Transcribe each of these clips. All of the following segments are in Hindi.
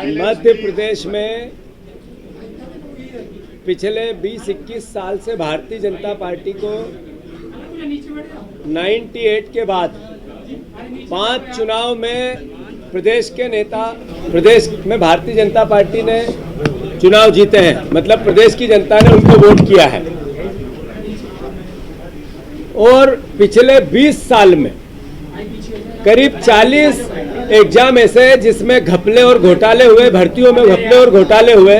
मध्य प्रदेश में पिछले 20-21 साल से भारतीय जनता पार्टी को 98 के बाद 5 चुनाव में प्रदेश में भारतीय जनता पार्टी ने चुनाव जीते हैं। मतलब प्रदेश की जनता ने उनको वोट किया है। और पिछले 20 साल में करीब 40 एग्जाम ऐसे जिसमें घपले और घोटाले हुए, भर्तियों में घपले और घोटाले हुए।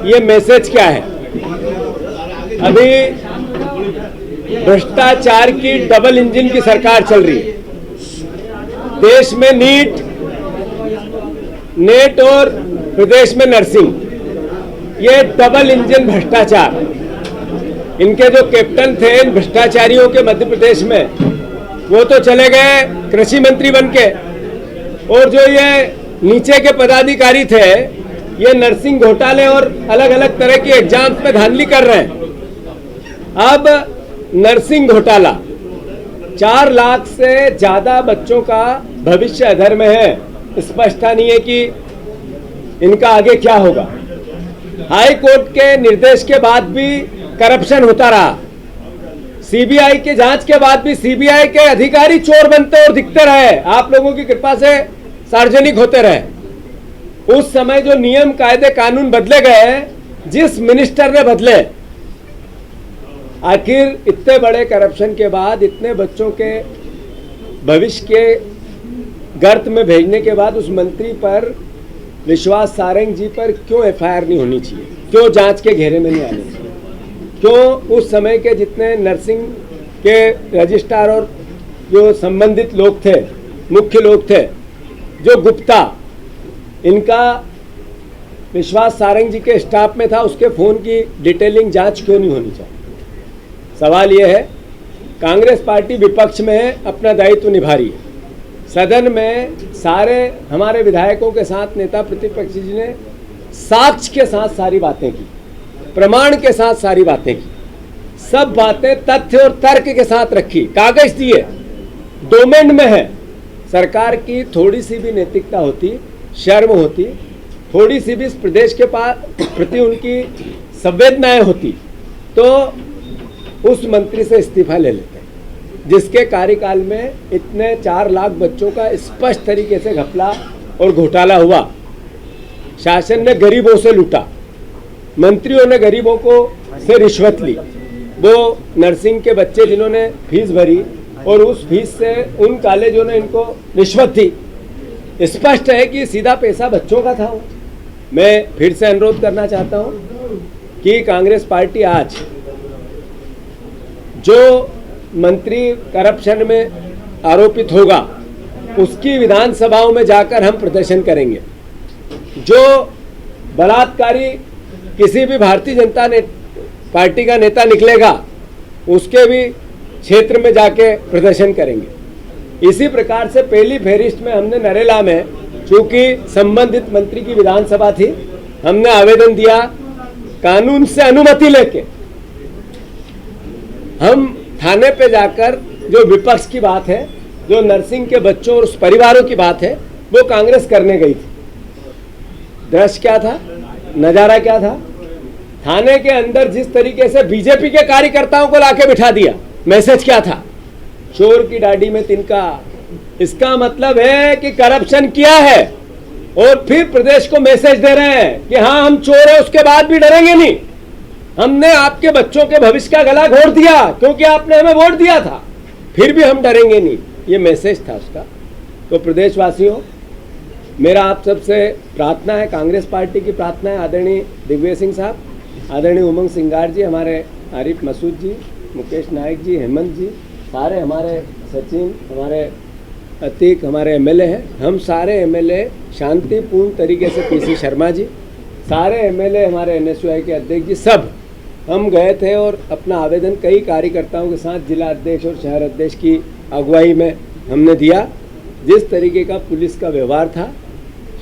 ये मैसेज क्या है? अभी भ्रष्टाचार की डबल इंजन की सरकार चल रही है। देश में नेट और प्रदेश में नर्सिंग, ये डबल इंजन भ्रष्टाचार। इनके जो कैप्टन थे इन भ्रष्टाचारियों के मध्य प्रदेश में, वो तो चले गए कृषि मंत्री बनके, और जो ये नीचे के पदाधिकारी थे ये नर्सिंग घोटाले और अलग अलग तरह की एग्जाम्स में धांधली कर रहे हैं। अब नर्सिंग घोटाला, 4 लाख से ज्यादा बच्चों का भविष्य अधर में है। स्पष्टता नहीं है कि इनका आगे क्या होगा। हाई कोर्ट के निर्देश के बाद भी करप्शन होता रहा। सीबीआई के जांच के बाद भी सीबीआई के अधिकारी चोर बनते और दिखते रहे, आप लोगों की कृपा से सार्वजनिक होते रहे। उस समय जो नियम कायदे कानून बदले गए, जिस मिनिस्टर ने बदले, आखिर इतने बड़े करप्शन के बाद, इतने बच्चों के भविष्य के गर्त में भेजने के बाद उस मंत्री पर, विश्वास सारंग जी पर क्यों एफआईआर नहीं होनी चाहिए? क्यों जांच के घेरे में नहीं आनी चाहिए? क्यों उस समय के जितने नर्सिंग के रजिस्ट्रार और जो संबंधित लोग थे, मुख्य लोग थे, जो गुप्ता, इनका विश्वास सारंग जी के स्टाफ में था, उसके फोन की डिटेलिंग जांच क्यों नहीं होनी चाहिए? सवाल यह है, कांग्रेस पार्टी विपक्ष में है, अपना दायित्व निभा रही है। सदन में सारे हमारे विधायकों के साथ नेता प्रतिपक्ष जी ने साक्ष्य के साथ सारी बातें की, प्रमाण के साथ सारी बातें की, सब बातें तथ्य और तर्क के साथ रखी, कागज दिए, डोमेन में है। सरकार की थोड़ी सी भी नैतिकता होती, शर्म होती, थोड़ी सी भी इस प्रदेश के प्रति उनकी संवेदनाएं होती, तो उस मंत्री से इस्तीफा ले लेते, जिसके कार्यकाल में इतने 4 लाख बच्चों का स्पष्ट तरीके से घपला और घोटाला हुआ। शासन ने गरीबों से लूटा, मंत्रियों ने गरीबों को से रिश्वत ली। वो नर्सिंग के बच्चे जिन्होंने फीस भरी और उस फीस से उन कॉलेजों ने इनको रिश्वत दी। स्पष्ट है कि सीधा पैसा बच्चों का था। मैं फिर से अनुरोध करना चाहता हूं कि कांग्रेस पार्टी आज जो मंत्री करप्शन में आरोपित होगा, उसकी विधानसभाओं में जाकर हम प्रदर्शन करेंगे। जो बलात्कारी किसी भी भारतीय जनता पार्टी का नेता निकलेगा, उसके भी क्षेत्र में जाके प्रदर्शन करेंगे। इसी प्रकार से पहली फेरिस्ट में हमने नरेला में, चूंकि संबंधित मंत्री की विधानसभा थी, हमने आवेदन दिया, कानून से अनुमति लेके हम थाने पे जाकर, जो विपक्ष की बात है, जो नर्सिंग के बच्चों और उस परिवारों की बात है, वो कांग्रेस करने गई थी। दृश्य क्या था, नजारा क्या था? थाने के अंदर जिस तरीके से बीजेपी के कार्यकर्ताओं को लाके बिठा दिया, मैसेज क्या था? चोर की डाडी में तिनका। इसका मतलब है कि करप्शन किया है और फिर प्रदेश को मैसेज दे रहे हैं कि हाँ हम चोर है, उसके बाद भी डरेंगे नहीं। हमने आपके बच्चों के भविष्य का गला घोट दिया क्योंकि आपने हमें वोट दिया था, फिर भी हम डरेंगे नहीं। ये मैसेज था उसका। तो प्रदेशवासियों, मेरा आप सबसे प्रार्थना है, कांग्रेस पार्टी की प्रार्थना है, आदरणीय दिग्विजय सिंह साहब, आदरणीय उमंग सिंगार जी, हमारे आरिफ मसूद जी, मुकेश नायक जी, हेमंत जी, सारे हमारे सचिन, हमारे अतीक, हमारे एमएलए हैं। हम सारे एमएलए शांतिपूर्ण तरीके से, पीसी शर्मा जी, सारे एमएलए, हमारे एनएसयूआई के अध्यक्ष जी, सब हम गए थे और अपना आवेदन कई कार्यकर्ताओं के साथ जिला अध्यक्ष और शहर अध्यक्ष की अगुवाई में हमने दिया। जिस तरीके का पुलिस का व्यवहार था,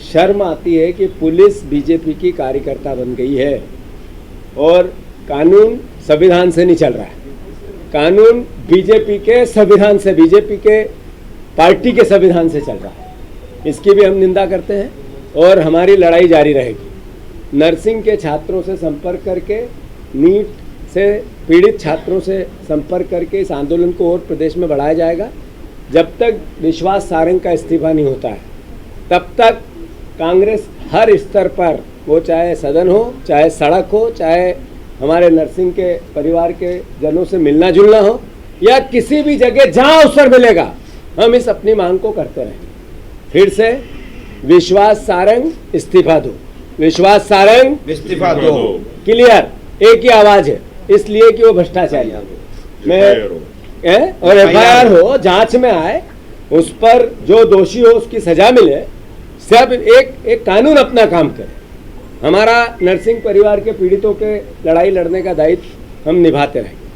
शर्म आती है कि पुलिस बीजेपी की कार्यकर्ता बन गई है और कानून संविधान से नहीं चल रहा है। कानून बीजेपी के संविधान से, बीजेपी के पार्टी के संविधान से चल रहा है। इसकी भी हम निंदा करते हैं और हमारी लड़ाई जारी रहेगी। नर्सिंग के छात्रों से संपर्क करके, नीट से पीड़ित छात्रों से संपर्क करके इस आंदोलन को और प्रदेश में बढ़ाया जाएगा। जब तक विश्वास सारंग का इस्तीफा नहीं होता है तब तक कांग्रेस हर स्तर पर, वो चाहे सदन हो, चाहे सड़क हो, चाहे हमारे नर्सिंग के परिवार के जनों से मिलना जुलना हो, या किसी भी जगह जहां अवसर मिलेगा, हम इस अपनी मांग को करते रहेंगे। फिर से विश्वास सारंग इस्तीफा दो, विश्वास सारंग इस्तीफा दो। क्लियर, एक ही आवाज है, इसलिए कि वो भ्रष्टाचारी और एफआईआर हो, जांच में आए, उस पर जो दोषी हो उसकी सजा मिले, सब एक कानून अपना काम करे। हमारा नर्सिंग परिवार के पीड़ितों के लड़ाई लड़ने का दायित्व हम निभाते रहेंगे।